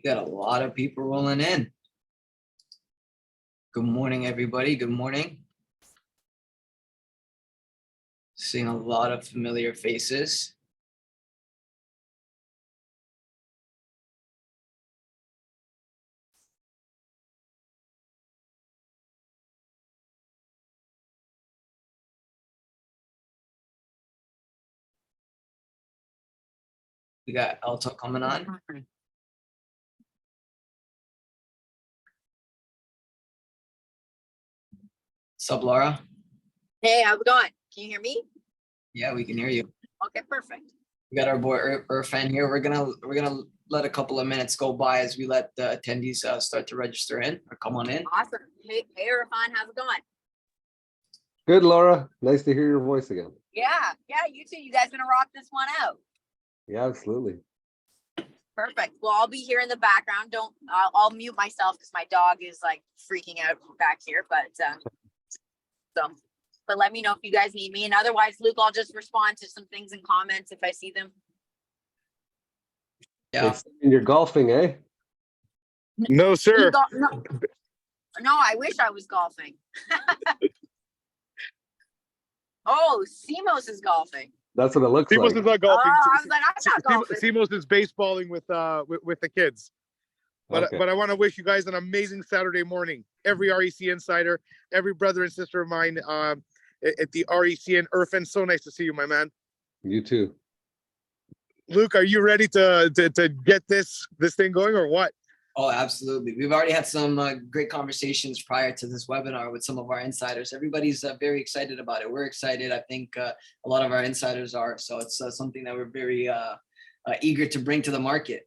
Got a lot of people rolling in. Good morning, everybody. Good morning. Seeing a lot of familiar faces. We got Alto coming on. Sup, Laura? Hey, how's it going? Can you hear me? Yeah, we can hear you. Okay, perfect. We got our boy Irfan here. We're gonna let a couple of minutes go by as we let the attendees start to register in or come on in. Awesome. Hey, Irfan, how's it going? Good, Laura. Nice to hear your voice again. Yeah, you too. You guys gonna rock this one out? Yeah, absolutely. Perfect. Well, I'll be here in the background. I'll mute myself because my dog is like freaking out back here. But let me know if you guys need me. And otherwise, Luke, I'll just respond to some things in comments if I see them. Yeah. You're golfing, eh? No, sir. No, I wish I was golfing. Oh, Simos is golfing. That's what it looks Simos like. is not golfing. Oh, I was like, I'm not golfing. Simos is baseballing with the kids. But Okay. but I want to wish you guys an amazing Saturday morning. Every REC insider, every brother and sister of mine at the REC and Irfan. So nice to see you, my man. You too. Luke, are you ready to get this thing going or what? Oh, absolutely. We've already had some great conversations prior to this webinar with some of our insiders. Everybody's very excited about it. We're excited. I think a lot of our insiders are. So it's something that we're very eager to bring to the market.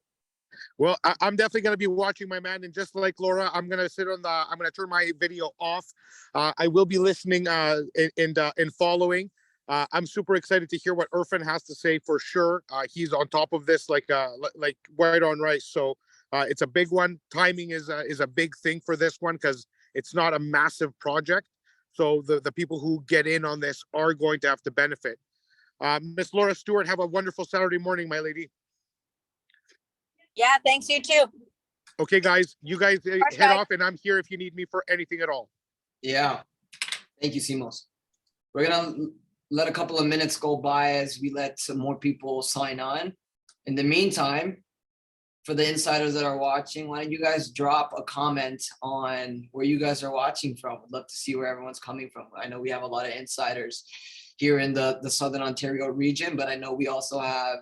Well, I'm definitely going to be watching, my man. And just like Laura, I'm going to I'm going to turn my video off. I will be listening and following. I'm super excited to hear what Irfan has to say for sure. He's on top of this like white on rice. So it's a big one. Timing is a big thing for this one because it's not a massive project. So the people who get in on this are going to have to benefit. Miss Laura Stewart, have a wonderful Saturday morning, my lady. Yeah, thanks, you too. Okay, guys, you guys First head guy. off and I'm here if you need me for anything at all. Yeah. Thank you, Simos. We're going to let a couple of minutes go by as we let some more people sign on. In the meantime, for the insiders that are watching, why don't you guys drop a comment on where you guys are watching from? I'd love to see where everyone's coming from. I know we have a lot of insiders here in the Southern Ontario region, but I know we also have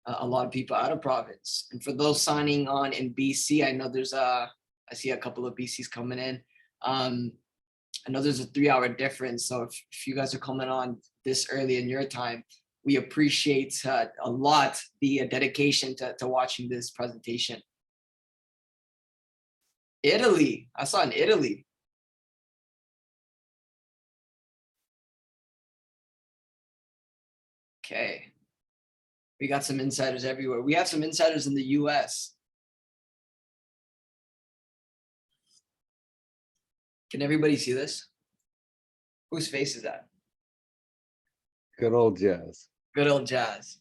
a lot of people out of province. And for those signing on in BC, I know there's I see a couple of BCs coming in. I know there's a 3-hour difference. So if you guys are coming on this early in your time, we appreciate a lot the dedication to watching this presentation. Italy, I saw in Italy. Okay. We got some insiders everywhere. We have some insiders in the US. Can everybody see this? Whose face is that? Good old Jazz. Good old Jazz.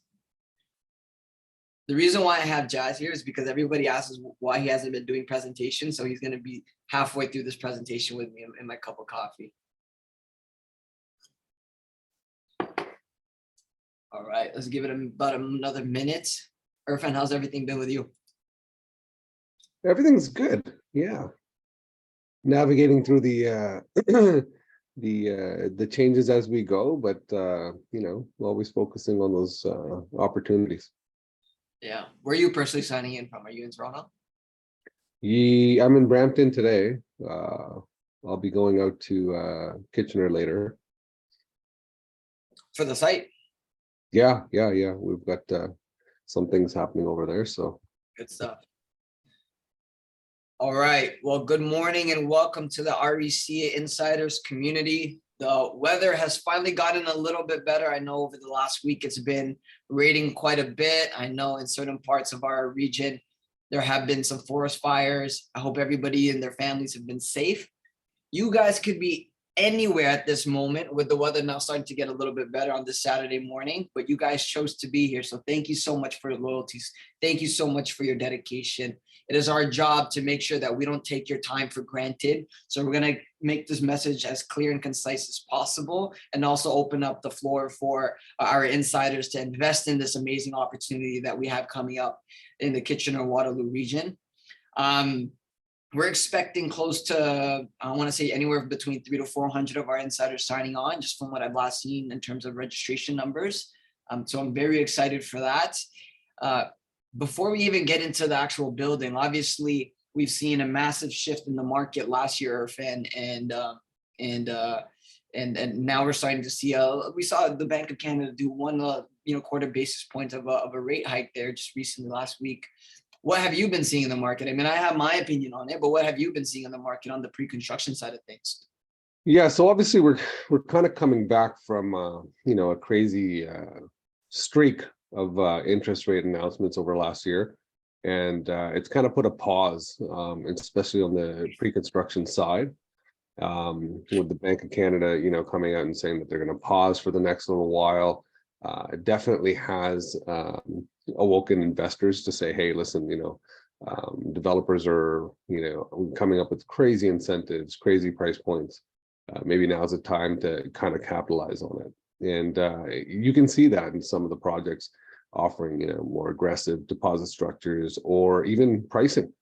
The reason why I have Jazz here is because everybody asks why he hasn't been doing presentations. So he's going to be halfway through this presentation with me in my cup of coffee. All right, let's give it about another minute. Irfan, how's everything been with you? Everything's good. Yeah. Navigating through the the changes as we go, but you know, always focusing on those opportunities. Yeah. Where are you personally signing in from? Are you in Toronto? I'm in Brampton today. I'll be going out to Kitchener later. For the site? Yeah. We've got some things happening over there. So Good stuff. All right. Well, good morning and welcome to the REC Insiders community. The weather has finally gotten a little bit better. I know over the last week it's been raining quite a bit. I know in certain parts of our region there have been some forest fires. I hope everybody and their families have been safe. You guys could be anywhere at this moment, with the weather now starting to get a little bit better on this Saturday morning, but you guys chose to be here. So thank you so much for your loyalties. Thank you so much for your dedication. It is our job to make sure that we don't take your time for granted. So we're going to make this message as clear and concise as possible, and also open up the floor for our insiders to invest in this amazing opportunity that we have coming up in the Kitchener-Waterloo region. We're expecting close to, I want to say, anywhere between 300 to 400 of our insiders signing on, just from what I've last seen in terms of registration numbers. So I'm very excited for that. Before we even get into the actual building, obviously we've seen a massive shift in the market last year, Irfan, and now we're starting to see we saw the Bank of Canada do one quarter basis point of a rate hike there just recently last week. What have you been seeing in the market? I mean, I have my opinion on it, but what have you been seeing in the market on the pre-construction side of things? Yeah, so obviously we're kind of coming back from a crazy streak of interest rate announcements over last year, and it's kind of put a pause, especially on the pre-construction side, with the Bank of Canada, coming out and saying that they're going to pause for the next little while. It definitely has awoken investors to say, hey, listen, developers are, coming up with crazy incentives, crazy price points. Maybe now's the time to kind of capitalize on it. And you can see that in some of the projects offering, more aggressive deposit structures, or even pricing.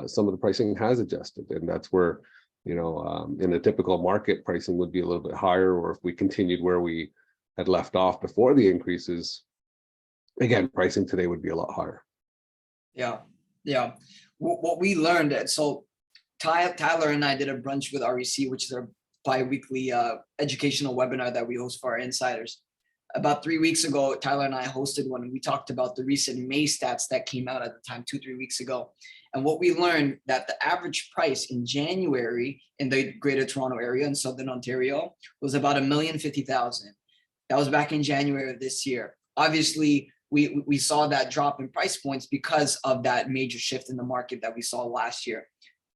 Some of the pricing has adjusted, and that's where, in a typical market, pricing would be a little bit higher, or if we continued where we had left off before the increases, again, pricing today would be a lot higher. Yeah. What we learned, so Tyler and I did a brunch with REC, which is our bi-weekly educational webinar that we host for our insiders. About 3 weeks ago, Tyler and I hosted one, and we talked about the recent May stats that came out at the time, 2-3 weeks ago. And what we learned, that the average price in January in the Greater Toronto area in Southern Ontario was about $1,050,000. That was back in January of this year. Obviously, we saw that drop in price points because of that major shift in the market that we saw last year.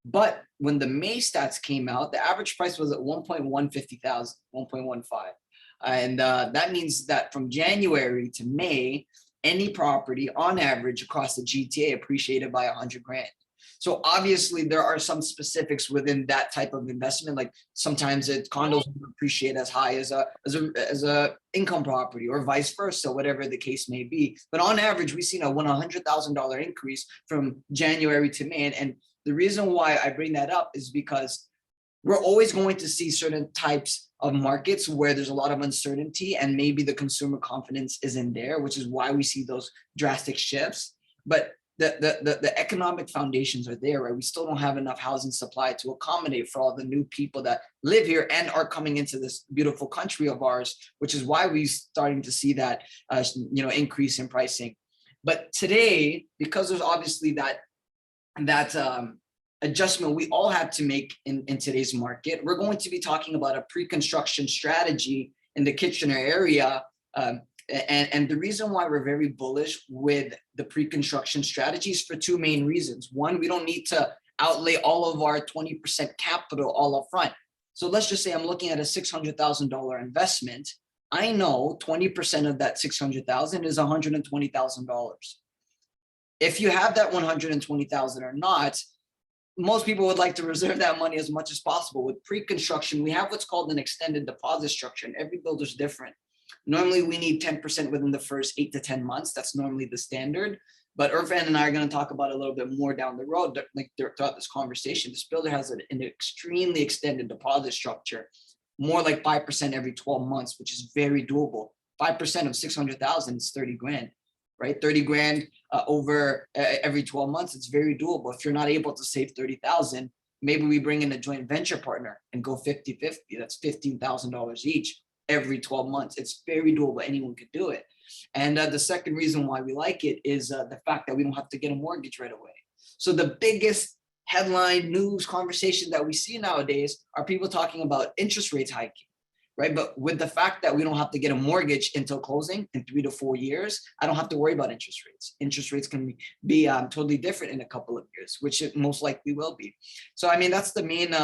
But when the May stats came out, the average price was at $1,150,000, $1.15. And that means that from January to May, any property on average across the GTA appreciated by $100,000. So obviously there are some specifics within that type of investment. Like sometimes condos appreciate as high as a income property, or vice versa, whatever the case may be. But on average, we've seen a $100,000 increase from January to May. And the reason why I bring that up is because we're always going to see certain types of markets where there's a lot of uncertainty, and maybe the consumer confidence isn't there, which is why we see those drastic shifts. But the economic foundations are there, right? We still don't have enough housing supply to accommodate for all the new people that live here and are coming into this beautiful country of ours, which is why we're starting to see that increase in pricing. But today, because there's obviously that adjustment we all have to make in today's market, we're going to be talking about a pre-construction strategy in the Kitchener area. And the reason why we're very bullish with the pre-construction strategies for two main reasons. One, we don't need to outlay all of our 20% capital all up front. So let's just say I'm looking at a $600,000 investment. I know 20% of that $600,000 is $120,000. If you have that $120,000 or not, most people would like to reserve that money as much as possible. With pre-construction, we have what's called an extended deposit structure, and every builder's different. Normally, we need 10% within the first 8 to 10 months. That's normally the standard. But Irfan and I are going to talk about it a little bit more down the road, like throughout this conversation. This builder has an extremely extended deposit structure, more like 5% every 12 months, which is very doable. 5% of 600,000 is 30 grand, right? 30 grand over every 12 months. It's very doable. If you're not able to save 30,000, maybe we bring in a joint venture partner and go 50-50. That's $15,000 each every 12 months. It's very doable. Anyone could do it. And the second reason why we like it is the fact that we don't have to get a mortgage right away. So the biggest headline news conversation that we see nowadays are people talking about interest rates hiking, right? But with the fact that we don't have to get a mortgage until closing in 3 to 4 years, I don't have to worry about interest rates. Interest rates can be totally different in a couple of years, which it most likely will be. So, I mean, that's the main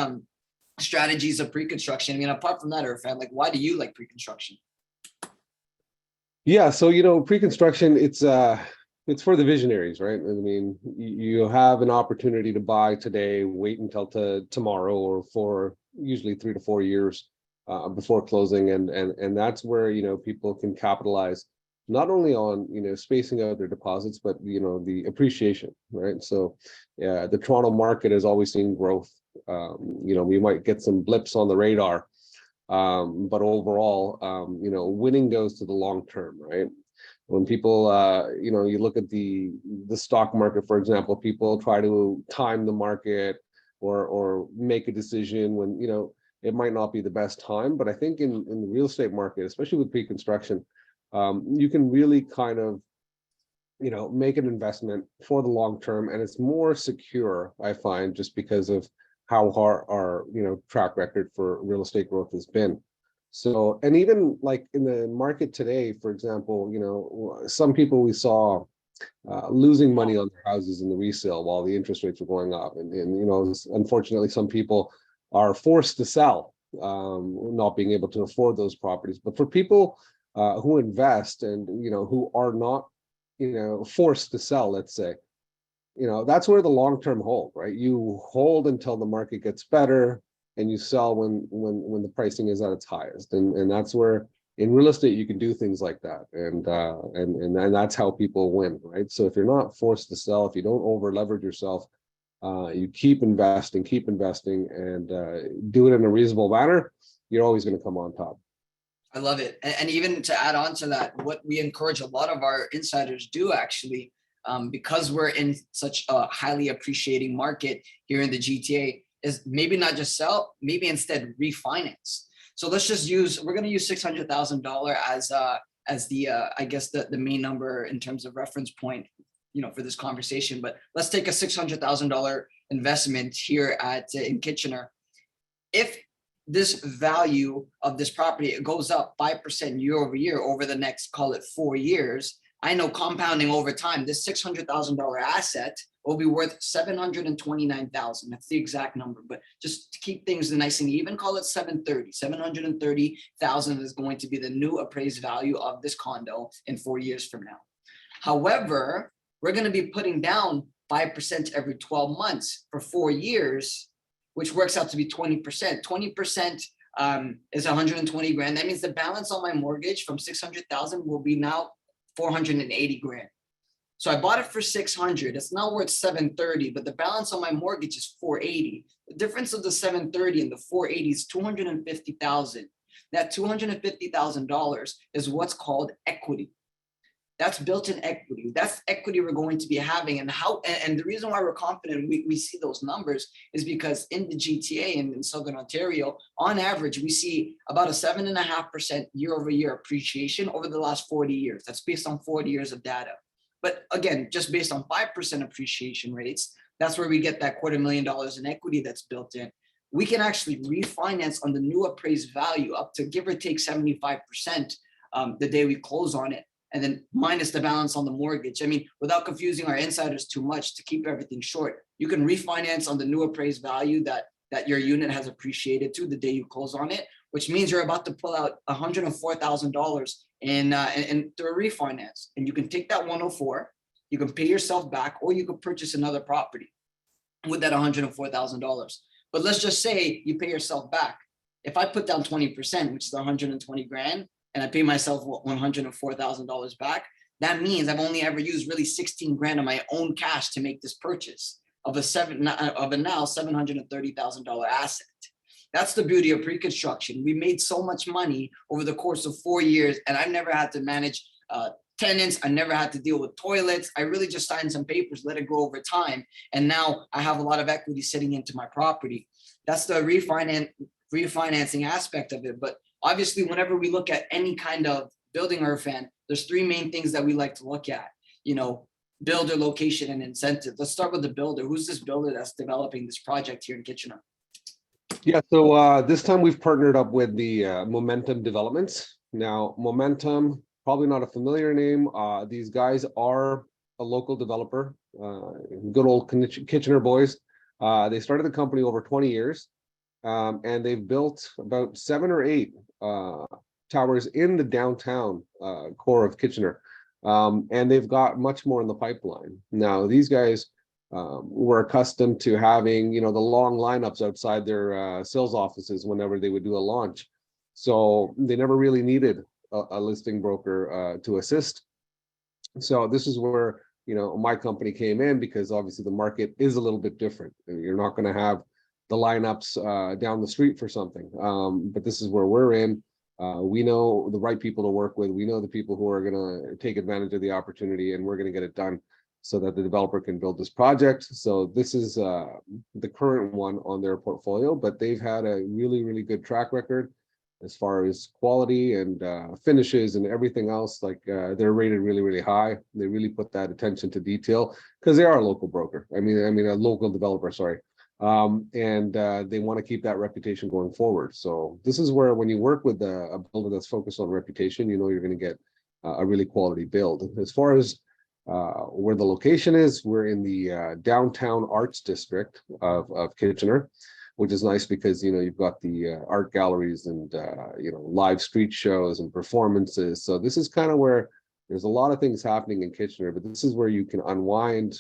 strategies of pre-construction? I mean, apart from that, Irfan, like, why do you like pre-construction? Yeah, so pre-construction, it's for the visionaries, right? I mean, you have an opportunity to buy today, wait until tomorrow, or for usually 3 to 4 years before closing, and that's where people can capitalize not only on spacing out their deposits, but the appreciation, right? So yeah, the Toronto market has always seen growth. We might get some blips on the radar, but overall, winning goes to the long term, right? When people, you look at the stock market, for example, people try to time the market or make a decision when it might not be the best time. But I think in the real estate market, especially with pre-construction, you can really kind of make an investment for the long term, and it's more secure, I find, just because of how our track record for real estate growth has been. So, and even like in the market today, for example, some people we saw losing money on their houses in the resale while the interest rates were going up, and unfortunately, some people are forced to sell, not being able to afford those properties. But for people who invest and who are not forced to sell, let's say, that's where the long-term hold, right? You hold until the market gets better, and you sell when the pricing is at its highest, and that's where in real estate you can do things like that, and that's how people win, right? So if you're not forced to sell, if you don't over leverage yourself, you keep investing, and do it in a reasonable manner, you're always going to come on top. I love it. And even to add on to that, what we encourage a lot of our insiders do actually, because we're in such a highly appreciating market here in the GTA, is maybe not just sell, maybe instead refinance. So let's just we're going to use $600,000 as the I guess the main number in terms of reference point, for this conversation. But let's take a $600,000 investment here in Kitchener. If this value of this property, it goes up 5% year over year over the next, call it 4 years. I know compounding over time, this $600,000 asset will be worth $729,000. That's the exact number, but just to keep things nice and even, call it 730. $730,000 is going to be the new appraised value of this condo in 4 years from now. However, we're going to be putting down 5% every 12 months for 4 years, which works out to be 20%. 20% is 120 grand. That means the balance on my mortgage from 600,000 will be now 480 grand. So I bought it for 600. It's now worth 730, but the balance on my mortgage is 480. The difference of the 730 and the 480 is 250,000. That $250,000 is what's called equity. That's built-in equity. That's equity we're going to be having. And the reason why we're confident we see those numbers is because in the GTA and in Southern Ontario, on average, we see about a 7.5% year-over-year appreciation over the last 40 years. That's based on 40 years of data. But again, just based on 5% appreciation rates, that's where we get that $250,000 in equity that's built in. We can actually refinance on the new appraised value up to give or take 75% the day we close on it, and then minus the balance on the mortgage. I mean, without confusing our insiders too much, to keep everything short, you can refinance on the new appraised value that your unit has appreciated to the day you close on it, which means you're about to pull out $104,000 in through a refinance. And you can take that 104, you can pay yourself back, or you could purchase another property with that $104,000. But let's just say you pay yourself back. If I put down 20%, which is 120 grand, and I pay myself $104,000 back, that means I've only ever used really 16 grand of my own cash to make this purchase of a now $730,000 asset. That's the beauty of pre-construction. We made so much money over the course of 4 years, and I've never had to manage tenants. I never had to deal with toilets. I really just signed some papers, let it grow over time. And now I have a lot of equity sitting into my property. That's the refinancing aspect of it. But obviously, whenever we look at any kind of building, Irfan, there's 3 main things that we like to look at, builder, location, and incentive. Let's start with the builder. Who's this builder that's developing this project here in Kitchener? Yeah, so this time we've partnered up with the Momentum Developments. Now, Momentum, probably not a familiar name. These guys are a local developer, good old Kitchener boys. They started the company over 20 years. and they've built about 7 or 8 towers in the downtown core of Kitchener. And they've got much more in the pipeline. Now, these guys were accustomed to having, the long lineups outside their sales offices whenever they would do a launch. So they never really needed a listing broker to assist. So this is where, my company came in, because obviously the market is a little bit different. You're not going to have the lineups down the street for something. But this is where we're in. We know the right people to work with. We know the people who are going to take advantage of the opportunity, and we're going to get it done so that the developer can build this project. So this is the current one on their portfolio, but they've had a really, really good track record as far as quality and finishes and everything else. Like they're rated really, really high. They really put that attention to detail because they are a local broker. I mean, a local developer, sorry. And they want to keep that reputation going forward. So this is where, when you work with a builder that's focused on reputation, you're going to get a really quality build. As far as where the location is, we're in the downtown arts district of Kitchener, which is nice because you've got the art galleries and live street shows and performances. So this is kind of where there's a lot of things happening in Kitchener, but this is where you can unwind,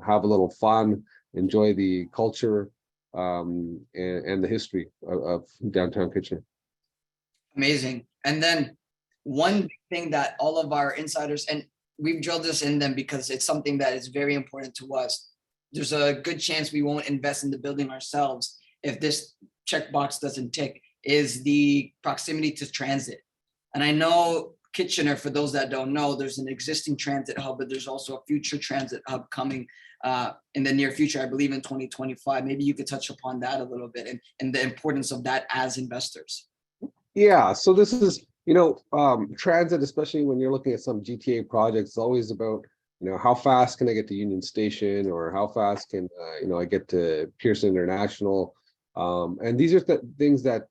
have a little fun, enjoy the culture and the history of downtown Kitchener. Amazing. And then one big thing that all of our insiders, and we've drilled this in them because it's something that is very important to us. There's a good chance we won't invest in the building ourselves if this checkbox doesn't tick, is the proximity to transit. And I know Kitchener, for those that don't know, there's an existing transit hub, but there's also a future transit hub coming in the near future, I believe in 2025. Maybe you could touch upon that a little bit and the importance of that as investors. Yeah, so this is, transit, especially when you're looking at some GTA projects, it's always about, how fast can I get to Union Station, or how fast can, I get to Pearson International. And these are things that,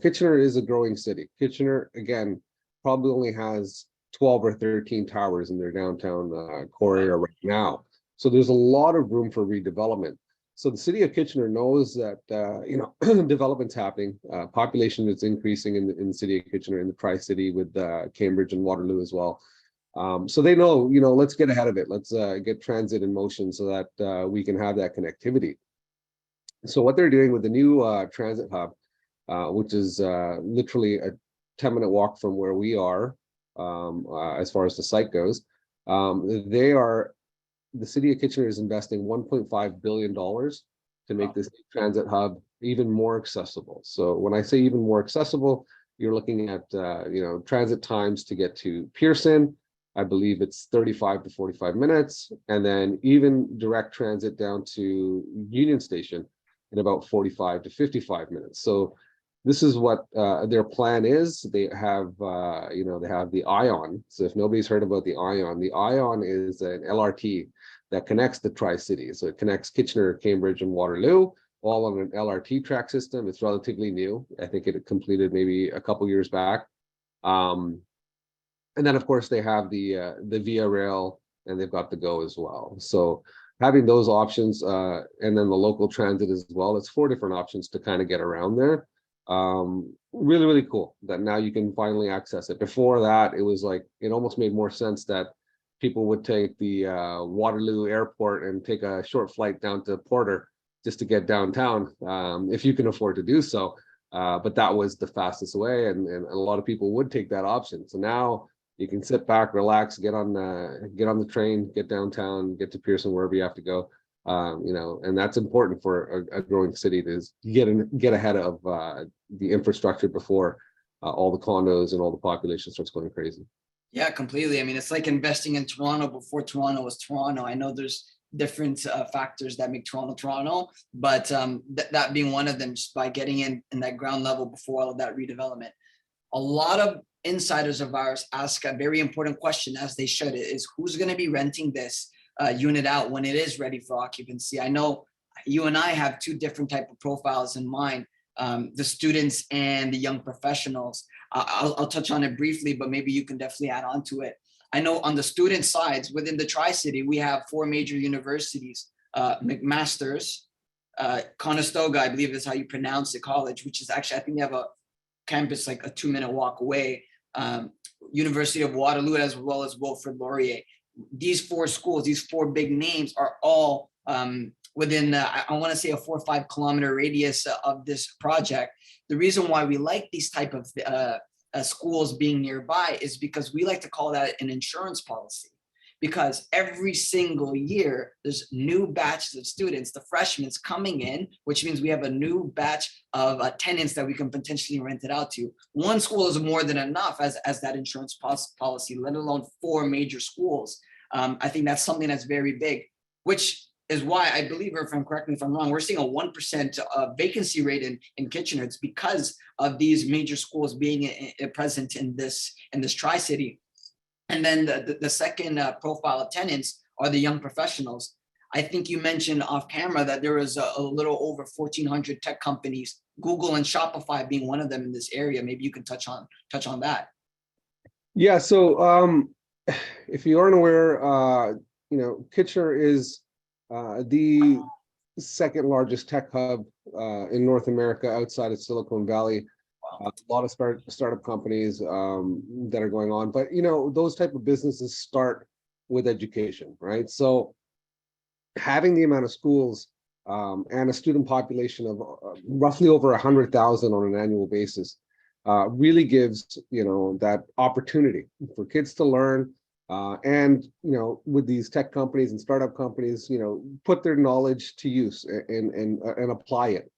Kitchener is a growing city. Kitchener, again, probably only has 12 or 13 towers in their downtown core area right now. So there's a lot of room for redevelopment. So the city of Kitchener knows that, development's happening. Population is increasing in the city of Kitchener, in the Tri-City, with Cambridge and Waterloo as well. So they know, let's get ahead of it. Let's get transit in motion so that we can have that connectivity. So what they're doing with the new transit hub, which is literally a 10-minute walk from where we are, as far as the site goes, the city of Kitchener is investing $1.5 billion to make this transit hub even more accessible. So when I say even more accessible, you're looking at transit times to get to Pearson. I believe it's 35 to 45 minutes, and then even direct transit down to Union Station in about 45 to 55 minutes. So this is what their plan is. They have, they have the ION. So if nobody's heard about the ION is an LRT that connects the Tri-City. So it connects Kitchener, Cambridge, and Waterloo, all on an LRT track system. It's relatively new. I think it completed maybe a couple years back. And then, of course, they have the Via Rail, and they've got the GO as well. So having those options, and then the local transit as well, it's 4 different options to kind of get around there. Really, really cool that now you can finally access it. Before that, it was like, it almost made more sense that people would take the Waterloo Airport and take a short flight down to Porter just to get downtown, if you can afford to do so. But that was the fastest way, and a lot of people would take that option. So now you can sit back, relax, get on the train, get downtown, get to Pearson, wherever you have to go. And that's important for a growing city, to get ahead of the infrastructure before all the condos and all the population starts going crazy. Yeah, completely. I mean, it's like investing in Toronto before Toronto was Toronto. I know there's different factors that make Toronto, but that being one of them, just by getting in that ground level before all of that redevelopment. A lot of insiders of ours ask a very important question, as they should, is who's going to be renting this unit out when it is ready for occupancy? I know you and I have two different type of profiles in mind, the students and the young professionals. I'll touch on it briefly, but maybe you can definitely add on to it. I know on the student sides within the Tri-City, we have 4 major universities, McMaster's, Conestoga, I believe is how you pronounce the college, which is actually, I think they have a campus like a 2-minute walk away. University of Waterloo, as well as Wilfrid Laurier. These 4 schools, these 4 big names are all within, I want to say, a 4 or 5 kilometer radius of this project. The reason why we like these type of schools being nearby is because we like to call that an insurance policy. Because every single year, there's new batches of students, the freshmen coming in, which means we have a new batch of tenants that we can potentially rent it out to. One school is more than enough as that insurance policy, let alone 4 major schools. I think that's something that's very big, which is why I believe, Irfan, correct me if I'm wrong, we're seeing a 1% vacancy rate in Kitchener. It's because of these major schools being present in this Tri-City. And then the second profile of tenants are the young professionals. I think you mentioned off camera that there was a little over 1,400 tech companies, Google and Shopify being one of them in this area. Maybe you can touch on that. Yeah, so if you aren't aware, Kitchener is the second largest tech hub in North America outside of Silicon Valley. A lot of startup companies that are going on, but those type of businesses start with education, right? So having the amount of schools and a student population of roughly over 100,000 on an annual basis really gives that opportunity for kids to learn and with these tech companies and startup companies put their knowledge to use and apply it.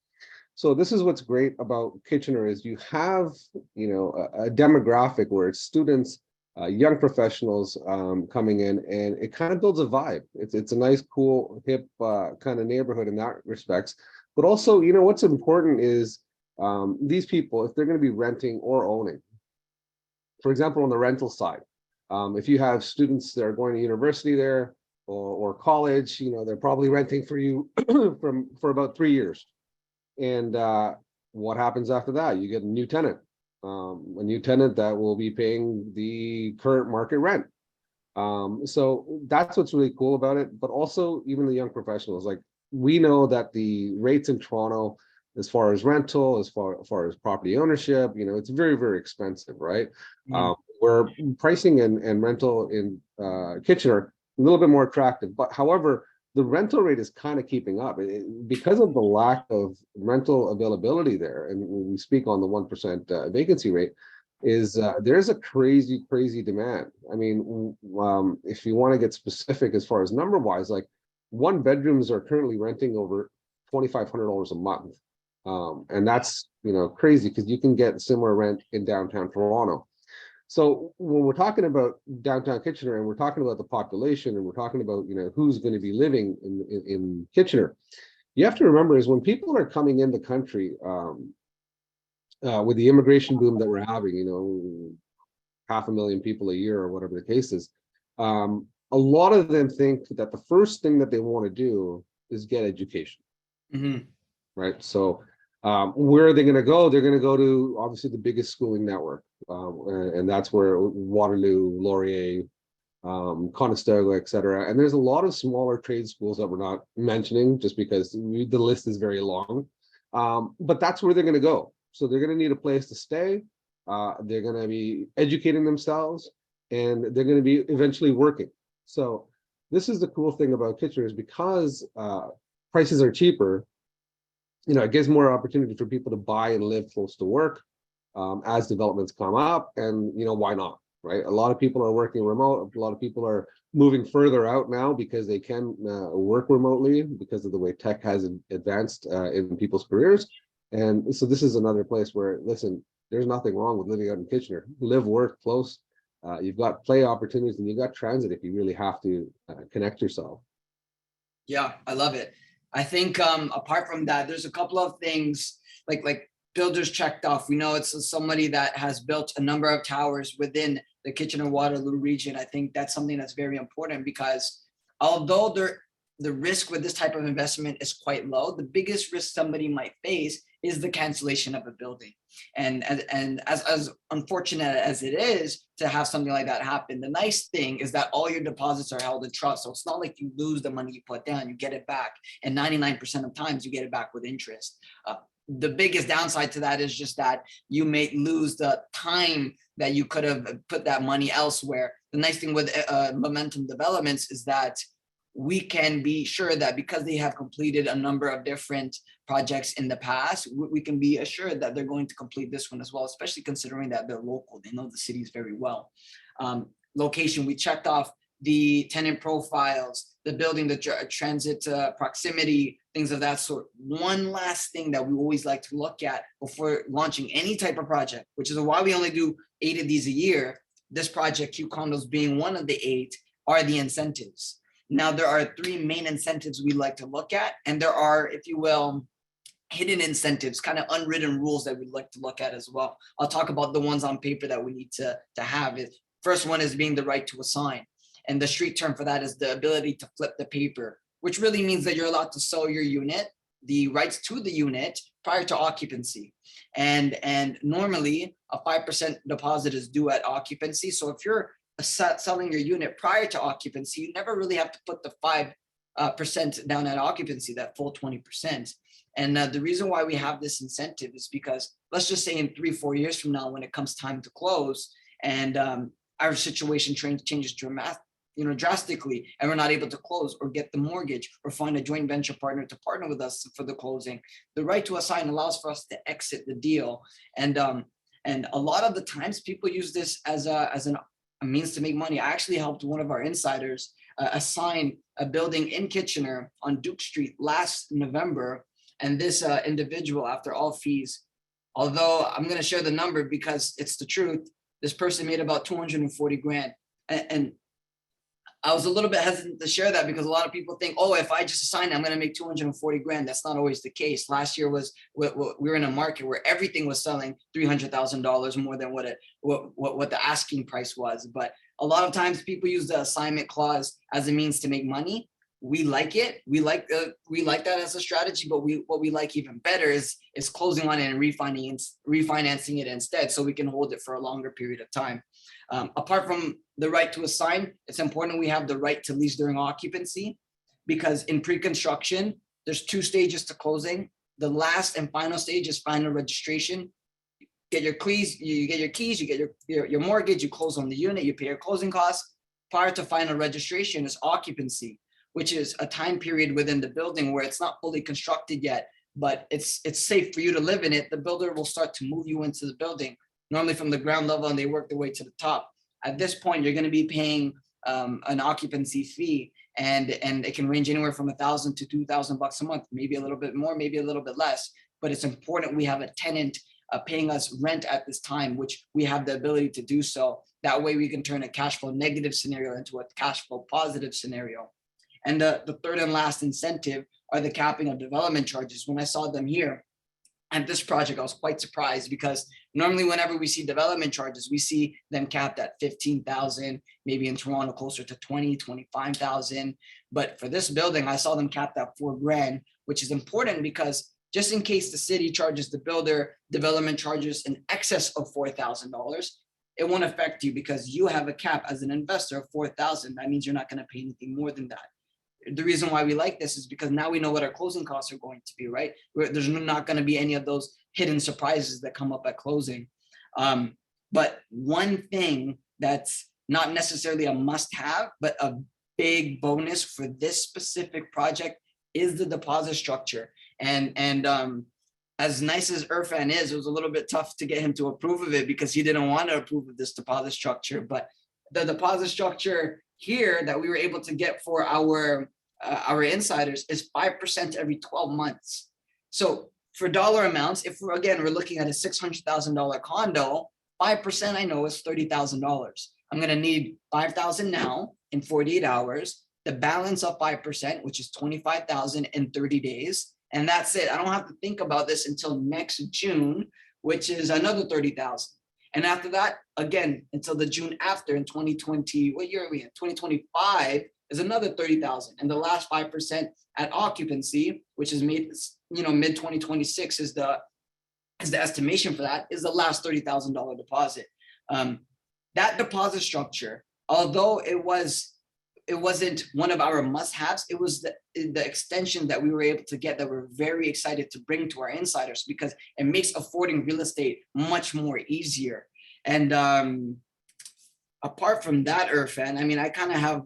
So this is what's great about Kitchener is you have, a demographic where it's students, young professionals coming in, and it kind of builds a vibe. It's a nice, cool, hip kind of neighborhood in that respects. But also, what's important is these people, if they're going to be renting or owning, for example, on the rental side, if you have students that are going to university there or college, they're probably renting for you for about 3 years. And what happens after that? You get a new tenant that will be paying the current market rent. So that's what's really cool about it. But also even the young professionals, like we know that the rates in Toronto, as far as rental, as far as property ownership, it's very, very expensive, right? Mm-hmm. Where pricing and rental in Kitchener a little bit more attractive. But however, the rental rate is kind of keeping up because of the lack of rental availability there. And when we speak on the 1% vacancy rate, is there's a crazy demand. I mean, if you want to get specific as far as number wise, like 1 bedrooms are currently renting over $2,500 a month. And that's, crazy because you can get similar rent in downtown Toronto. So when we're talking about downtown Kitchener and we're talking about the population and we're talking about, who's going to be living in Kitchener, you have to remember is when people are coming in the country with the immigration boom that we're having, 500,000 people a year or whatever the case is, a lot of them think that the first thing that they want to do is get education. Mm-hmm. Right. So where are they going to go? They're going to go to obviously the biggest schooling network. And that's where Waterloo, Laurier, Conestoga, et cetera. And there's a lot of smaller trade schools that we're not mentioning just because the list is very long. But that's where they're going to go. So they're going to need a place to stay. They're going to be educating themselves and they're going to be eventually working. So this is the cool thing about Kitchener is because prices are cheaper, it gives more opportunity for people to buy and live close to work. As developments come up, and why not, right? A lot of people are working remote. A lot of people are moving further out now because they can work remotely because of the way tech has advanced in people's careers. And so this is another place where, listen, there's nothing wrong with living out in Kitchener. Live, work close. You've got play opportunities and you've got transit if you really have to connect yourself. Yeah, I love it. I think apart from that, there's a couple of things like builders checked off. We know it's somebody that has built a number of towers within the Kitchener-Waterloo region. I think that's something that's very important because although the risk with this type of investment is quite low. The biggest risk somebody might face is the cancellation of a building. And as unfortunate as it is to have something like that happen, the nice thing is that all your deposits are held in trust. So it's not like you lose the money you put down, you get it back. And 99% of times you get it back with interest. The biggest downside to that is just that you may lose the time that you could have put that money elsewhere. The nice thing with Momentum Developments is that we can be sure that because they have completed a number of different projects in the past, we can be assured that they're going to complete this one as well, especially considering that they're local. They know the cities very well. Location, we checked off the tenant profiles, the building, the transit proximity, things of that sort. One last thing that we always like to look at before launching any type of project, which is why we only do 8 of these a year. This project, Q Condos being one of the 8, are the incentives. Now, there are 3 main incentives we like to look at, and there are, if you will, hidden incentives, kind of unwritten rules that we'd like to look at as well. I'll talk about the ones on paper that we need to have. First one is being the right to assign. And the street term for that is the ability to flip the paper, which really means that you're allowed to sell your unit, the rights to the unit, prior to occupancy. And normally a 5% deposit is due at occupancy. So if you're selling your unit prior to occupancy, you never really have to put the 5% down at occupancy, that full 20%. And the reason why we have this incentive is because, let's just say in 3-4 years from now, when it comes time to close and our situation changes drastically, and we're not able to close or get the mortgage or find a joint venture partner to partner with us for the closing, the right to assign allows for us to exit the deal. And a lot of the times people use this as a means to make money. I actually helped one of our insiders assign a building in Kitchener on Duke Street last November. And this individual, after all fees, although I'm going to share the number because it's the truth, this person made about 240 grand. And I was a little bit hesitant to share that because a lot of people think, oh, if I just assign, I'm going to make 240 grand. That's not always the case. Last year we were in a market where everything was selling $300,000 more than what the asking price was. But a lot of times people use the assignment clause as a means to make money. We like it. We like that as a strategy, but what we like even better is closing on it and refinancing it instead, so we can hold it for a longer period of time. Apart from the right to assign, it's important we have the right to lease during occupancy, because in pre-construction, there's 2 stages to closing. The last and final stage is final registration. Get your keys, you get your mortgage, you close on the unit, you pay your closing costs. Prior to final registration is occupancy, which is a time period within the building where it's not fully constructed yet, but it's safe for you to live in it. The builder will start to move you into the building, normally from the ground level, and they work their way to the top. At this point, you're going to be paying an occupancy fee, and it can range anywhere from $1,000 to $2,000 a month, maybe a little bit more, maybe a little bit less. But it's important we have a tenant paying us rent at this time, which we have the ability to do so. That way we can turn a cash flow negative scenario into a cash flow positive scenario. And the third and last incentive are the capping of development charges. When I saw them here at this project, I was quite surprised, because normally whenever we see development charges, we see them capped at 15,000, maybe in Toronto closer to 20, 25,000. But for this building, I saw them capped at $4 grand, which is important because just in case the city charges the builder development charges in excess of $4,000, it won't affect you because you have a cap as an investor of 4,000. That means you're not going to pay anything more than that. The reason why we like this is because now we know what our closing costs are going to be, right? There's not going to be any of those hidden surprises that come up at closing. But one thing that's not necessarily a must-have, but a big bonus for this specific project is the deposit structure. And as nice as Irfan is, it was a little bit tough to get him to approve of it because he didn't want to approve of this deposit structure. But the deposit structure here that we were able to get for our insiders is 5% every 12 months. So for dollar amounts, if we're looking at a $600,000 condo, 5% I know is $30,000. I'm going to need 5,000 now in 48 hours, the balance of 5%, which is 25,000 in 30 days. And that's it. I don't have to think about this until next June, which is another 30,000. And after that, again, until the June after in 2020, what year are we in? 2025, is another 30,000. And the last 5% at occupancy, which is made, mid 2026 is the estimation for that, is the last $30,000 deposit. That deposit structure, although it wasn't one of our must-haves, it was the extension that we were able to get that we're very excited to bring to our insiders, because it makes affording real estate much more easier. And apart from that, Irfan, I mean, I kind of have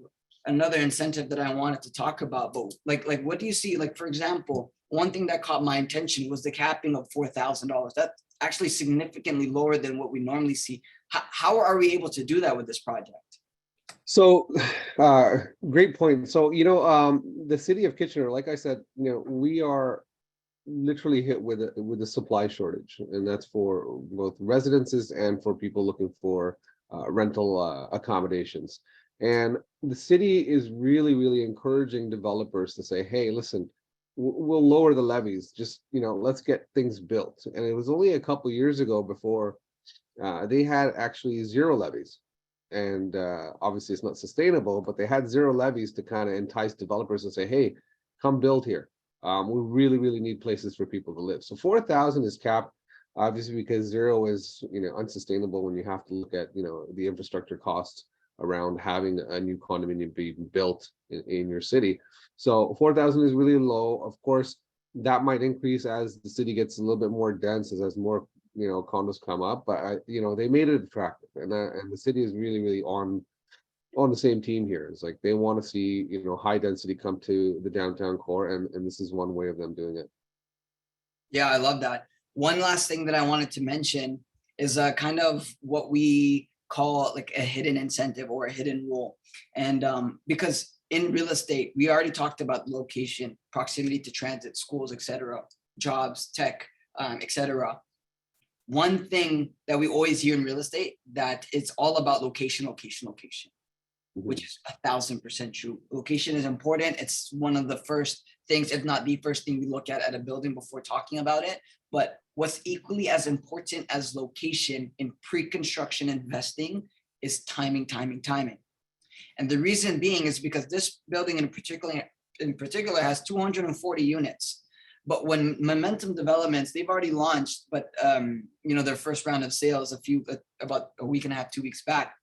another incentive that I wanted to talk about, but like what do you see? Like, for example, one thing that caught my attention was the capping of $4,000. That's actually significantly lower than what we normally see. How are we able to do that with this project? So, great point. So, the city of Kitchener, like I said, we are literally hit with a supply shortage, and that's for both residences and for people looking for rental accommodations. And the city is really, really encouraging developers to say, hey, listen, we'll lower the levies, just, let's get things built. And it was only a couple years ago before they had actually zero levies. And obviously it's not sustainable, but they had zero levies to kind of entice developers and say, hey, come build here. We really, really need places for people to live. So 4,000 is capped, obviously, because zero is, unsustainable when you have to look at, the infrastructure costs around having a new condominium being built in your city. So 4,000 is really low. Of course, that might increase as the city gets a little bit more dense, as more condos come up, but they made it attractive, and the city is really, really on the same team here. It's like they want to see high density come to the downtown core, and this is one way of them doing it. Yeah, I love that. One last thing that I wanted to mention is kind of what we call like a hidden incentive or a hidden rule. And because in real estate, we already talked about location, proximity to transit, schools, etc., jobs, tech, etc. One thing that we always hear in real estate, that it's all about location, which is 1,000% true. Location is important. It's one of the first things, if not the first thing we look at a building before talking about it. But what's equally as important as location in pre-construction investing is timing. And the reason being is because this building in particular has 240 units. But when Momentum Developments, they've already launched, but their first round of sales about a week and a half, 2 weeks back.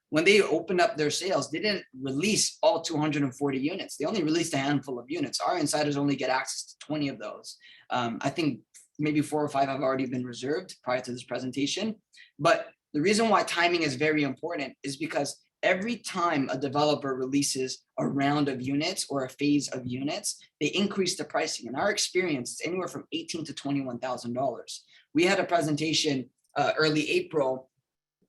When they opened up their sales, they didn't release all 240 units. They only released a handful of units. Our insiders only get access to 20 of those. I think maybe 4 or 5 have already been reserved prior to this presentation. But the reason why timing is very important is because every time a developer releases a round of units or a phase of units, they increase the pricing. In our experience, it's anywhere from $18,000 to $21,000. We had a presentation early April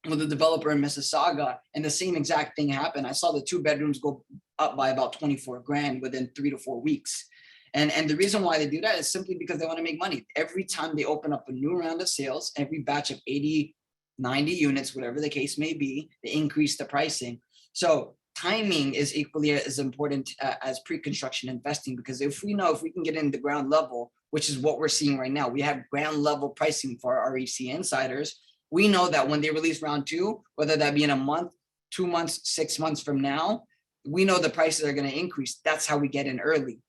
with a developer in Mississauga, and the same exact thing happened. I saw the 2 bedrooms go up by about 24 grand within 3 to 4 weeks. And the reason why they do that is simply because they want to make money. Every time they open up a new round of sales, every batch of 80, 90 units, whatever the case may be, they increase the pricing. So timing is equally as important as pre-construction investing, because if we can get in the ground level, which is what we're seeing right now, we have ground level pricing for our REC insiders. We know that when they release round 2, whether that be in a month, 2 months, 6 months from now, we know the prices are going to increase. That's how we get in early.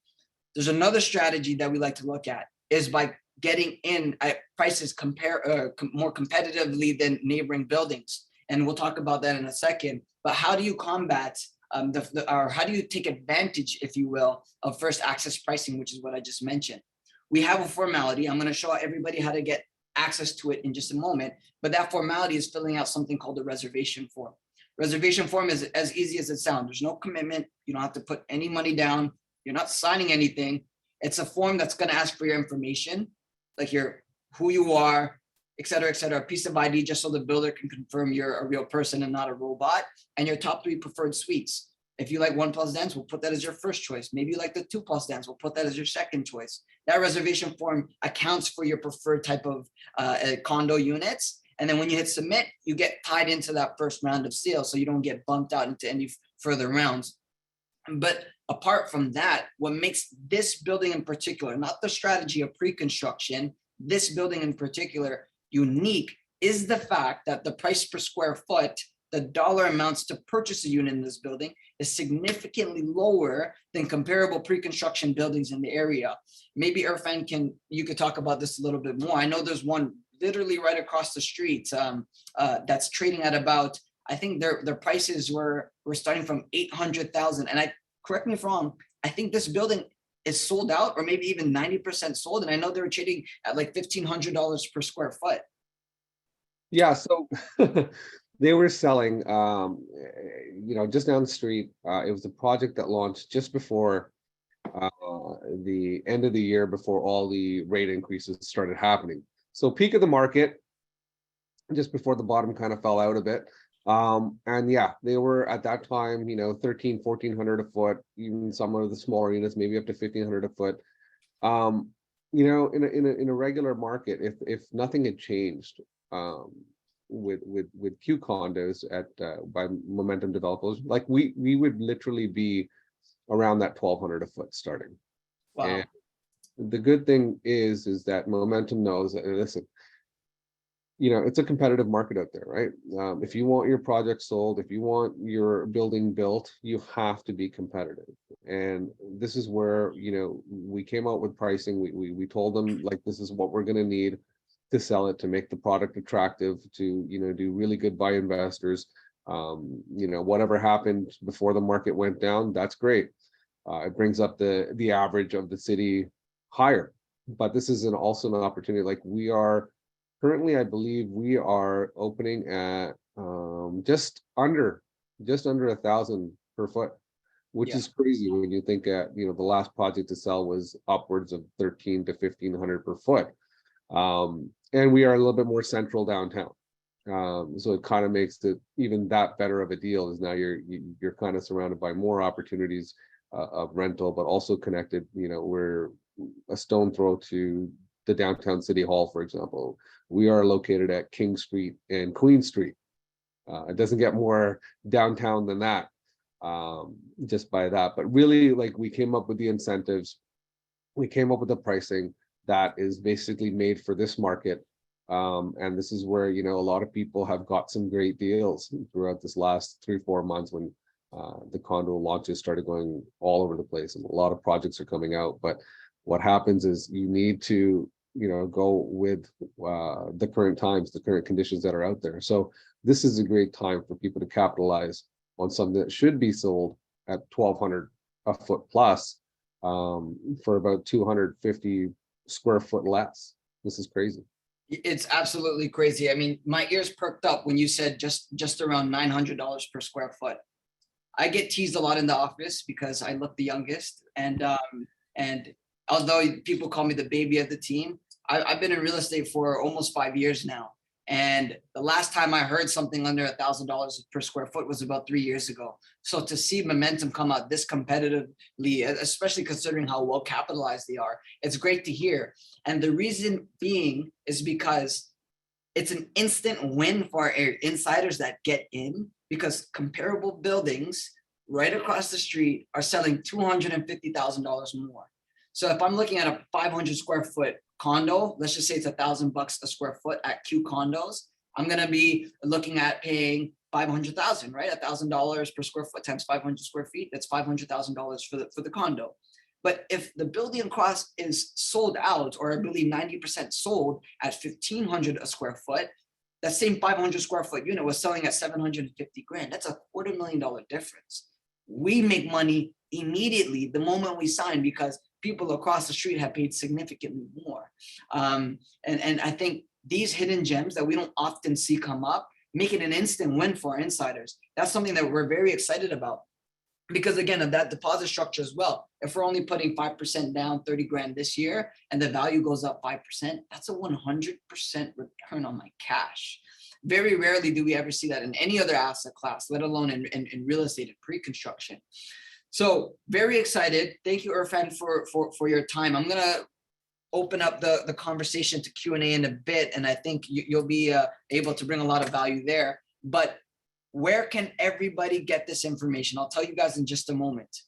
There's another strategy that we like to look at is by getting in at prices more competitively than neighboring buildings. And we'll talk about that in a second. But how do you combat or how do you take advantage, if you will, of first access pricing, which is what I just mentioned? We have a formality. I'm going to show everybody how to get access to it in just a moment. But that formality is filling out something called a reservation form. Reservation form is as easy as it sounds. There's no commitment. You don't have to put any money down. You're not signing anything. It's a form that's going to ask for your information, like who you are, et cetera, a piece of ID, just so the builder can confirm you're a real person and not a robot, and your top 3 preferred suites. If you like 1+ dance, we'll put that as your first choice. Maybe you like the 2+ dance, we'll put that as your second choice. That reservation form accounts for your preferred type of condo units. And then when you hit submit, you get tied into that first round of sales, so you don't get bumped out into any further rounds. But apart from that, what makes this building in particular, not the strategy of pre-construction, this building in particular unique is the fact that the price per square foot the dollar amounts to purchase a unit in this building is significantly lower than comparable pre-construction buildings in the area. Maybe Irfan you could talk about this a little bit more. I know there's one literally right across the street that's trading at about, I think their prices were starting from 800,000. And correct me if I'm wrong, I think this building is sold out or maybe even 90% sold. And I know they were trading at like $1,500 per square foot. Yeah, so they were selling, just down the street. It was a project that launched just before the end of the year, before all the rate increases started happening. So peak of the market, just before the bottom kind of fell out a bit. And yeah, they were at that time, $1,300-1,400 a foot, even some of the smaller units, maybe up to $1,500 a foot. In a regular market, if nothing had changed, with Q condos by Momentum developers, like we would literally be around that $1,200 a foot starting. Wow. And the good thing is that Momentum knows that, listen, it's a competitive market out there, right? If you want your project sold, if you want your building built, you have to be competitive. And this is where, we came out with pricing. We told them, like, this is what we're going to need to sell it, to make the product attractive, to, do really good by investors. Whatever happened before the market went down, that's great. It brings up the average of the city higher. But this is also an opportunity. Like, we are currently, I believe we are opening at just under 1,000 per foot, which is crazy when you think at, the last project to sell was upwards of 1,300 to 1,500 per foot. And we are a little bit more central downtown. So it kind of makes it even that better of a deal, is now you're kind of surrounded by more opportunities of rental, but also connected. We're a stone throw to the downtown city hall, for example. We are located at King Street and Queen Street. It doesn't get more downtown than that, just by that. But really, like, we came up with the incentives, we came up with the pricing that is basically made for this market. And this is where, a lot of people have got some great deals throughout this last 3-4 months, when the condo launches started going all over the place, and a lot of projects are coming out. But what happens is you need to, go with the current times, the current conditions that are out there. So this is a great time for people to capitalize on something that should be sold at $1,200 a foot plus, for about 250 square foot less. This is crazy. It's absolutely crazy. I mean, my ears perked up when you said just around $900 per square foot. I get teased a lot in the office because I look the youngest, and although people call me the baby of the team, I've been in real estate for almost 5 years now. And the last time I heard something under $1,000 per square foot was about 3 years ago. So to see Momentum come out this competitively, especially considering how well capitalized they are, it's great to hear. And the reason being is because it's an instant win for our insiders that get in, because comparable buildings right across the street are selling $250,000 more. So if I'm looking at a 500 square foot condo, let's just say it's $1,000 a square foot at Q condos, I'm going to be looking at paying 500,000, right? $1,000 per square foot times 500 square feet. That's $500,000 for the condo. But if the building across is sold out, or I believe 90% sold at 1,500 a square foot, that same 500 square foot unit was selling at 750 grand. That's a $250,000 difference. We make money immediately the moment we sign, because people across the street have paid significantly more. And I think these hidden gems that we don't often see come up make it an instant win for our insiders. That's something that we're very excited about, because again, of that deposit structure as well. If we're only putting 5% down, 30 grand this year, and the value goes up 5%, that's a 100% return on my cash. Very rarely do we ever see that in any other asset class, let alone in real estate and pre-construction. So very excited. Thank you, Irfan, for your time. I'm gonna open up the conversation to Q&A in a bit, and I think you'll be able to bring a lot of value there. But where can everybody get this information? I'll tell you guys in just a moment.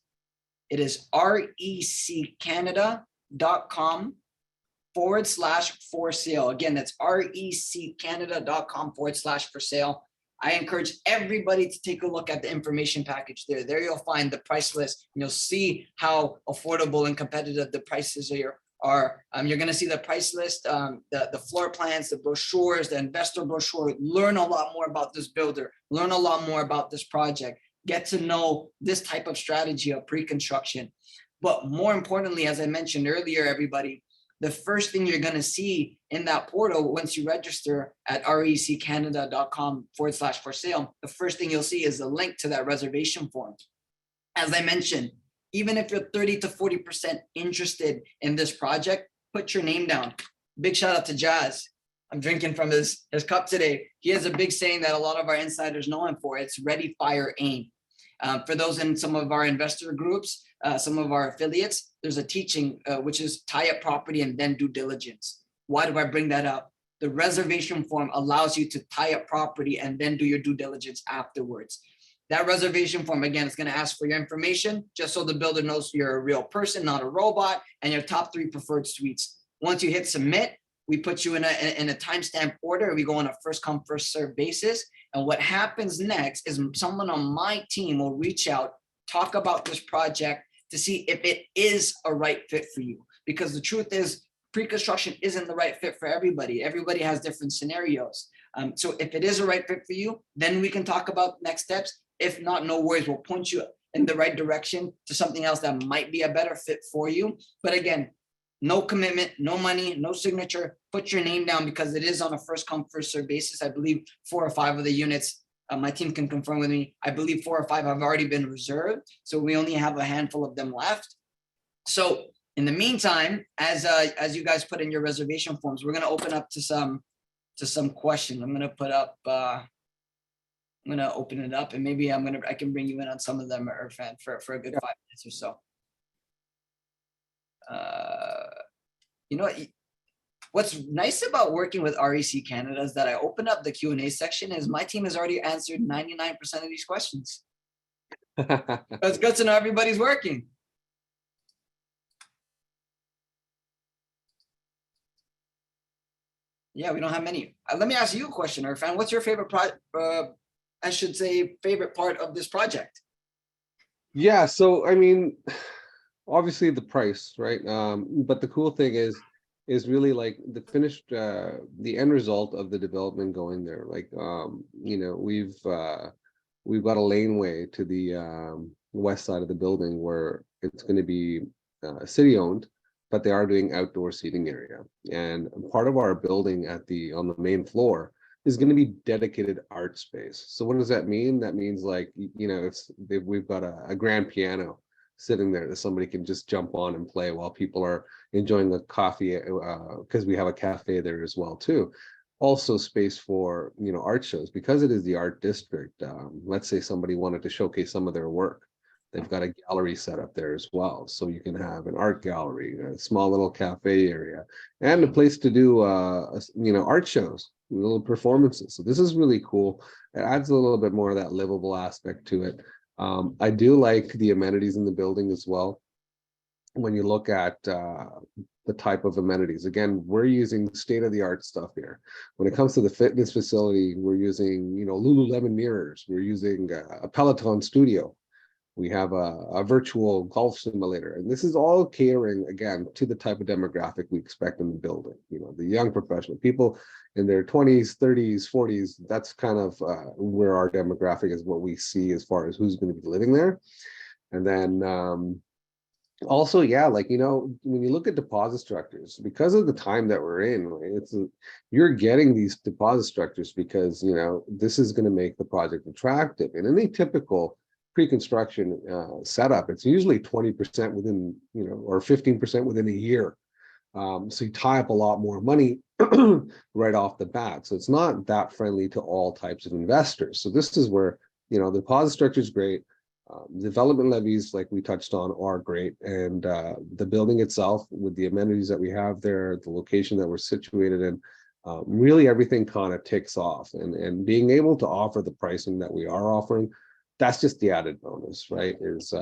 It is reccanada.com/for sale. Again, that's reccanada.com/for sale. I encourage everybody to take a look at the information package there. There you'll find the price list. You'll see how affordable and competitive the prices are. You're going to see the price list, the floor plans, the brochures, the investor brochure. Learn a lot more about this builder. Learn a lot more about this project. Get to know this type of strategy of pre-construction. But more importantly, as I mentioned earlier, everybody, the first thing you're going to see in that portal once you register at reccanada.com/for-sale, the first thing you'll see is a link to that reservation form. As I mentioned, even if you're 30 to 40% interested in this project, put your name down. Big shout out to Jazz. I'm drinking from his cup today. He has a big saying that a lot of our insiders know him for. It's ready, fire, aim. For those in some of our investor groups, some of our affiliates, there's a teaching which is tie up property and then due diligence. Why do I bring that up? The reservation form allows you to tie up property and then do your due diligence afterwards. That reservation form, again, is going to ask for your information, just so the builder knows you're a real person, not a robot, and your top 3 preferred suites. Once you hit submit, we put you in a timestamp order. We go on a first come, first serve basis. And what happens next is someone on my team will reach out, talk about this project to see if it is a right fit for you. Because the truth is, pre-construction isn't the right fit for everybody. Everybody has different scenarios. So if it is a right fit for you, then we can talk about next steps. If not, no worries, we'll point you in the right direction to something else that might be a better fit for you. But again, no commitment, no money, no signature. Put your name down because it is on a first come, first serve basis. I believe 4 or 5 of the units, my team can confirm with me, I believe 4 or 5 have already been reserved. So we only have a handful of them left. So in the meantime, as you guys put in your reservation forms, we're going to open up to some questions. I'm going to put up, I'm going to open it up, and maybe I can bring you in on some of them, Irfan, for a good 5 minutes or so. You know, what's nice about working with REC Canada is that I open up the Q&A section is my team has already answered 99% of these questions. It's good to know everybody's working. Yeah, we don't have many. Let me ask you a question, Irfan. What's your favorite favorite part of this project? Yeah, so I mean, obviously the price, right? But the cool thing is really like the finished, the end result of the development going there. Like, you know, we've got a laneway to the west side of the building where it's going to be city owned, but they are doing outdoor seating area. And part of our building on the main floor is going to be dedicated art space. So what does that mean? That means, like, you know, we've got a grand piano sitting there that somebody can just jump on and play while people are enjoying a coffee, because we have a cafe there as well too. Also space for, you know, art shows, because it is the art district. Let's say somebody wanted to showcase some of their work. They've got a gallery set up there as well. So you can have an art gallery, a small little cafe area, and a place to do, you know, art shows, little performances. So this is really cool. It adds a little bit more of that livable aspect to it. I do like the amenities in the building as well. When you look at the type of amenities, again, we're using state-of-the-art stuff here. When it comes to the fitness facility, we're using, you know, Lululemon mirrors. We're using a Peloton studio. We have a virtual golf simulator, and this is all catering, again, to the type of demographic we expect in the building. You know, the young professional, people in their 20s, 30s, 40s. That's kind of where our demographic is, what we see as far as who's going to be living there. And then also, yeah, like, you know, when you look at deposit structures, because of the time that we're in, right, you're getting these deposit structures because, you know, this is going to make the project attractive. And in a typical pre-construction setup, it's usually 20% within, you know, or 15% within a year. So you tie up a lot more money right off the bat. So it's not that friendly to all types of investors. So this is where, you know, the deposit structure is great. Development levies, like we touched on, are great. And the building itself, with the amenities that we have there, the location that we're situated in, really everything kind of ticks off. And being able to offer the pricing that we are offering, that's just the added bonus, right? Is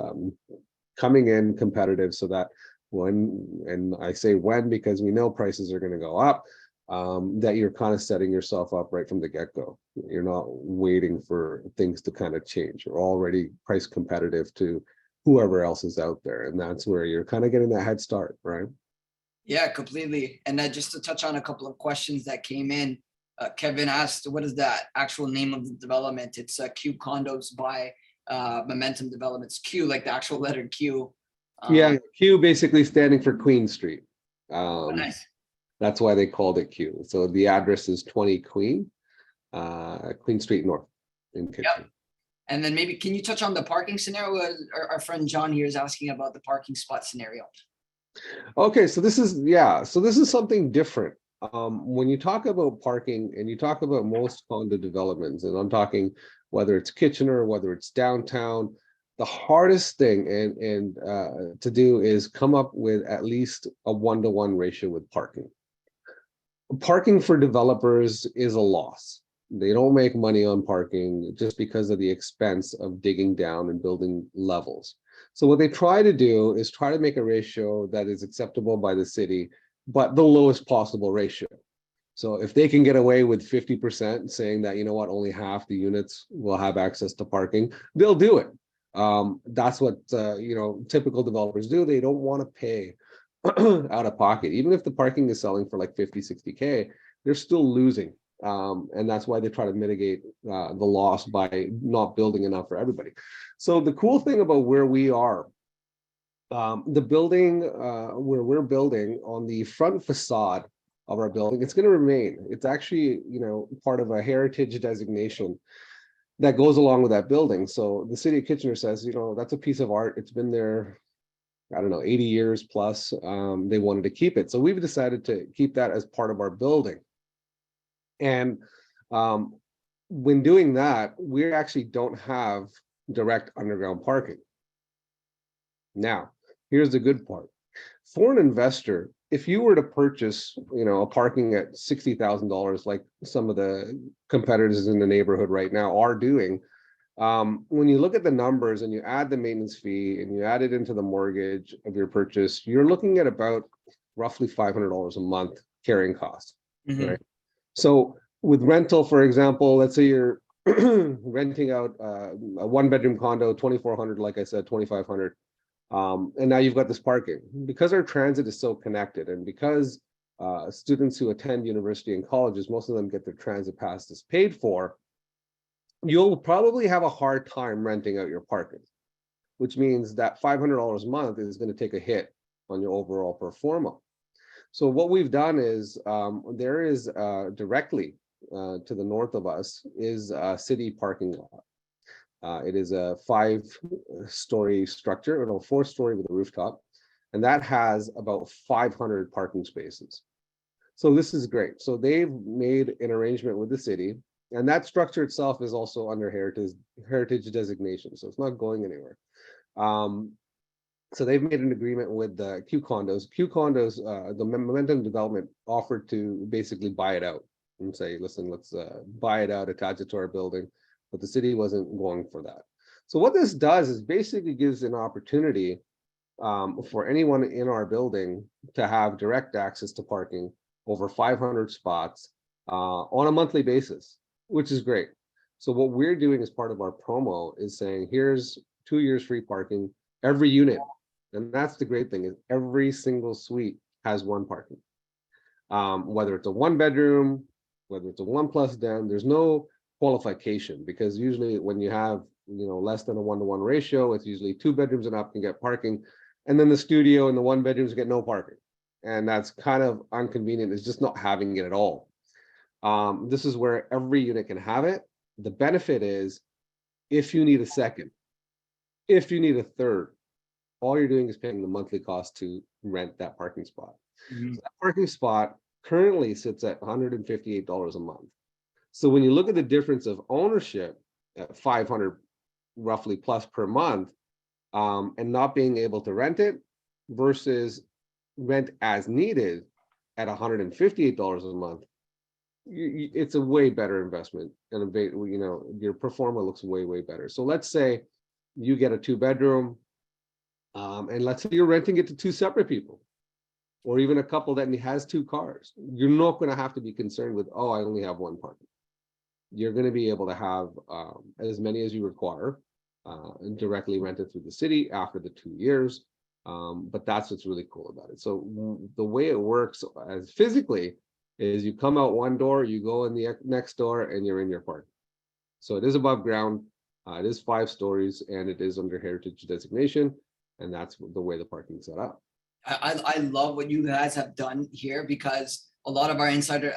coming in competitive so that when, and I say when because we know prices are going to go up, that you're kind of setting yourself up right from the get-go. You're not waiting for things to kind of change. You're already price competitive to whoever else is out there. And that's where you're kind of getting that head start, right? Yeah, completely. And then just to touch on a couple of questions that came in, Kevin asked, what is the actual name of the development? It's Q Condos by Momentum Developments. Q, like the actual letter Q. Yeah, Q basically standing for Queen Street. Nice. That's why they called it Q. So the address is 20 Queen, Queen Street North in Kitchener. Yep. And then maybe, can you touch on the parking scenario? Our friend John here is asking about the parking spot scenario. Okay, so this is, this is something different. When you talk about parking and you talk about most condo developments, and I'm talking whether it's Kitchener, whether it's downtown, the hardest thing to do is come up with at least a 1-to-1 ratio with parking. Parking for developers is a loss. They don't make money on parking just because of the expense of digging down and building levels. So what they try to do is try to make a ratio that is acceptable by the city, but the lowest possible ratio. So if they can get away with 50% saying that, you know what, only half the units will have access to parking, they'll do it. That's what, typical developers do. They don't want to pay out of pocket. Even if the parking is selling for like 50, 60K, they're still losing. And that's why they try to mitigate the loss by not building enough for everybody. So the cool thing about where we are, the building where we're building on the front facade of our building, it's going to remain. It's actually, part of a heritage designation that goes along with that building. So the city of Kitchener says, that's a piece of art. It's been there, I don't know, 80 years plus. They wanted to keep it. So we've decided to keep that as part of our building. And when doing that, we actually don't have direct underground parking. Now, here's the good part. For an investor, if you were to purchase, a parking at $60,000, like some of the competitors in the neighborhood right now are doing, when you look at the numbers and you add the maintenance fee and you add it into the mortgage of your purchase, you're looking at about roughly $500 a month carrying cost. Mhm. Right? So with rental, for example, let's say you're renting out a 1-bedroom condo, 2,400, like I said, 2,500. And now you've got this parking. Because our transit is so connected, and because students who attend university and colleges, most of them get their transit passes paid for, you'll probably have a hard time renting out your parking, which means that $500 a month is going to take a hit on your overall pro forma. So what we've done is there is directly to the north of us is a city parking lot. It is a 5-story structure, 4-story with a rooftop, and that has about 500 parking spaces. So this is great. So they've made an arrangement with the city, and that structure itself is also under heritage designation, so it's not going anywhere. So they've made an agreement with the Q Condos. Q Condos, the Momentum Development offered to basically buy it out and say, listen, let's buy it out, attach it to our building. But the city wasn't going for that. So what this does is basically gives an opportunity for anyone in our building to have direct access to parking over 500 spots on a monthly basis, which is great. So what we're doing as part of our promo is saying, here's 2 years free parking, every unit. And that's the great thing, is every single suite has one parking. Whether it's a 1-bedroom, whether it's a 1+ den, there's no qualification, because usually when you have less than a 1-to-1 ratio, it's usually 2 bedrooms and up can get parking, and then the studio and the 1-bedrooms get no parking, and that's kind of inconvenient. It's just not having it at all. This is where every unit can have it. The benefit is, if you need a second, if you need a third, all you're doing is paying the monthly cost to rent that parking spot. Mhm. So that parking spot currently sits at $158 a month. So when you look at the difference of ownership at 500 roughly plus per month, and not being able to rent it versus rent as needed at $158 a month, it's a way better investment, and your pro forma looks way better. So let's say you get a 2-bedroom, and let's say you're renting it to 2 separate people. or even a couple that has 2 cars, you're not going to have to be concerned with, oh, I only have 1 parking. You're going to be able to have as many as you require and directly rented through the city after the 2 years. But that's what's really cool about it. So the way it works as physically is you come out one door, you go in the next door, and you're in your park. So it is above ground. It is 5 stories, and it is under heritage designation, and that's the way the parking is set up. I love what you guys have done here, because a lot of our insider,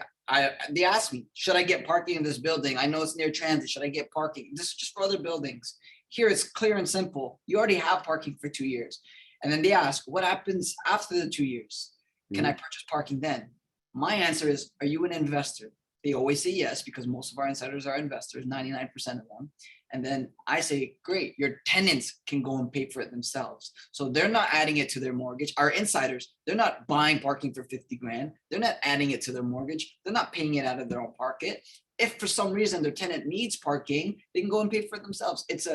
they ask me, should I get parking in this building? I know it's near transit. Should I get parking? This is just for other buildings. Here it's clear and simple. You already have parking for 2 years. And then they ask, what happens after the 2 years? Can I purchase parking then? My answer is, are you an investor? They always say yes, because most of our insiders are investors, 99% of them. And then I say, great, your tenants can go and pay for it themselves. So they're not adding it to their mortgage. Our insiders, they're not buying parking for 50 grand. They're not adding it to their mortgage. They're not paying it out of their own pocket. If for some reason their tenant needs parking, they can go and pay for it themselves. It's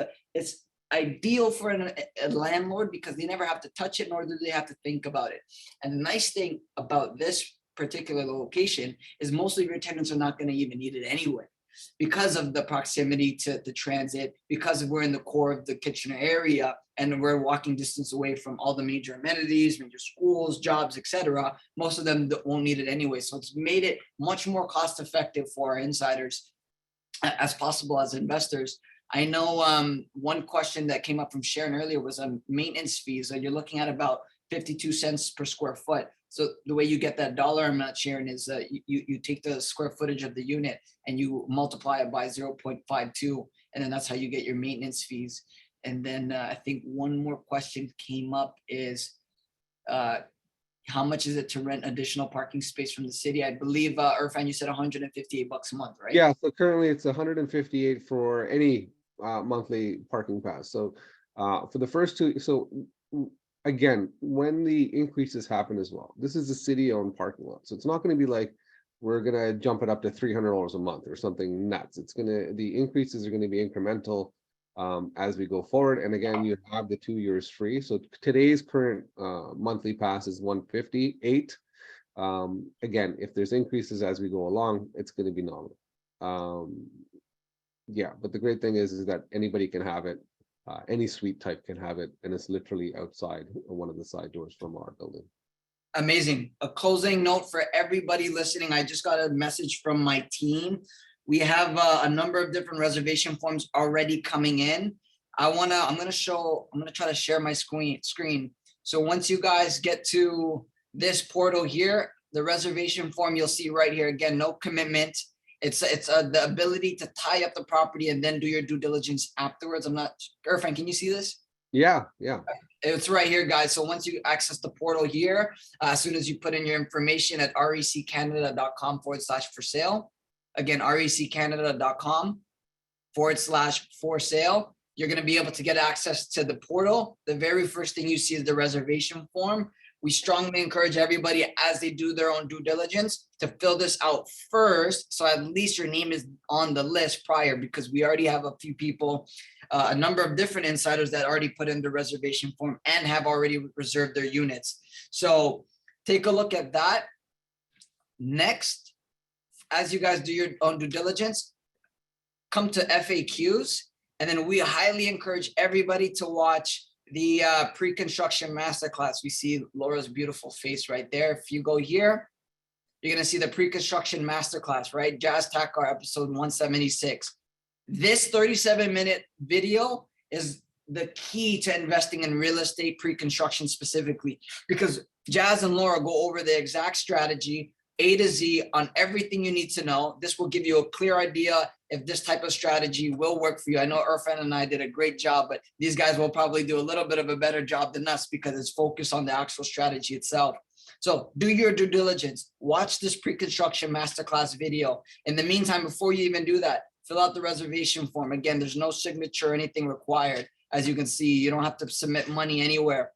ideal for a landlord, because they never have to touch it, nor do they have to think about it. And the nice thing about this particular location is most of your tenants are not going to even need it anyway, because of the proximity to the transit, because we're in the core of the Kitchener area and we're walking distance away from all the major amenities, major schools, jobs, etc. Most of them won't need it anyway. So it's made it much more cost effective for our insiders as possible as investors. I know one question that came up from Sharon earlier was maintenance fees. You're looking at about 52 cents per square foot. So the way you get that dollar amount, Sharon, is you take the square footage of the unit and you multiply it by 0.52, and then that's how you get your maintenance fees. And then I think one more question came up is, how much is it to rent additional parking space from the city? I believe, Irfan, you said $158 a month, right? Yeah, so currently it's 158 for any monthly parking pass. So for the first 2, so again, when the increases happen as well, this is a city-owned parking lot, so it's not going to be like we're going to jump it up to $300 a month or something nuts. The increases are going to be incremental as we go forward. And again, you have the 2 years free. So today's current monthly pass is 158. Again, if there's increases as we go along, it's going to be nominal. Yeah, but the great thing is that anybody can have it. Any suite type can have it, and it's literally outside one of the side doors from our building. Amazing. A closing note for everybody listening. I just got a message from my team. We have a number of different reservation forms already coming in. I'm gonna try to share my screen. So once you guys get to this portal here, the reservation form you'll see right here. Again, no commitment. It's the ability to tie up the property and then do your due diligence afterwards. Irfan, can you see this? Yeah. It's right here, guys. So once you access the portal here, as soon as you put in your information at reccanada.com/for sale, again, reccanada.com/for sale, you're going to be able to get access to the portal. The very first thing you see is the reservation form. We strongly encourage everybody, as they do their own due diligence, to fill this out first, so at least your name is on the list prior, because we already have a few people, a number of different insiders that already put in the reservation form and have already reserved their units. So take a look at that. Next, as you guys do your own due diligence, come to FAQs, and then we highly encourage everybody to watch the pre-construction masterclass. We see Laura's beautiful face right there. If you go here, you're gonna see the pre-construction masterclass, right? Jazz Takar episode 176. This 37-minute video is the key to investing in real estate pre-construction specifically, because Jazz and Laura go over the exact strategy, A to Z, on everything you need to know. This will give you a clear idea if this type of strategy will work for you. I know Irfan and I did a great job, but these guys will probably do a little bit of a better job than us, because it's focused on the actual strategy itself. So do your due diligence, watch this pre-construction masterclass video. In the meantime, before you even do that, fill out the reservation form. Again, there's no signature or anything required. As you can see, you don't have to submit money anywhere.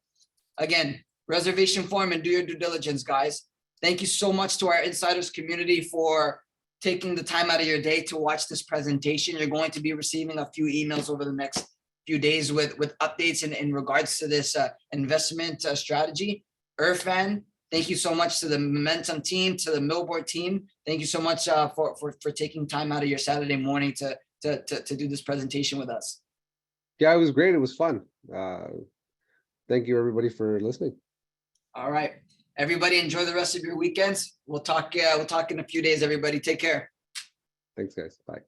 Again, reservation form and do your due diligence, guys. Thank you so much to our insiders community for taking the time out of your day to watch this presentation. You're going to be receiving a few emails over the next few days with updates in regards to this investment strategy. Irfan, Thank you so much to the Momentum team, to the Millboard team. Thank you so much for taking time out of your Saturday morning to do this presentation with us. Yeah, it was great. It was fun. Thank you, everybody, for listening. All right. Everybody enjoy the rest of your weekends. We'll talk in a few days, everybody. Take care. Thanks, guys. Bye.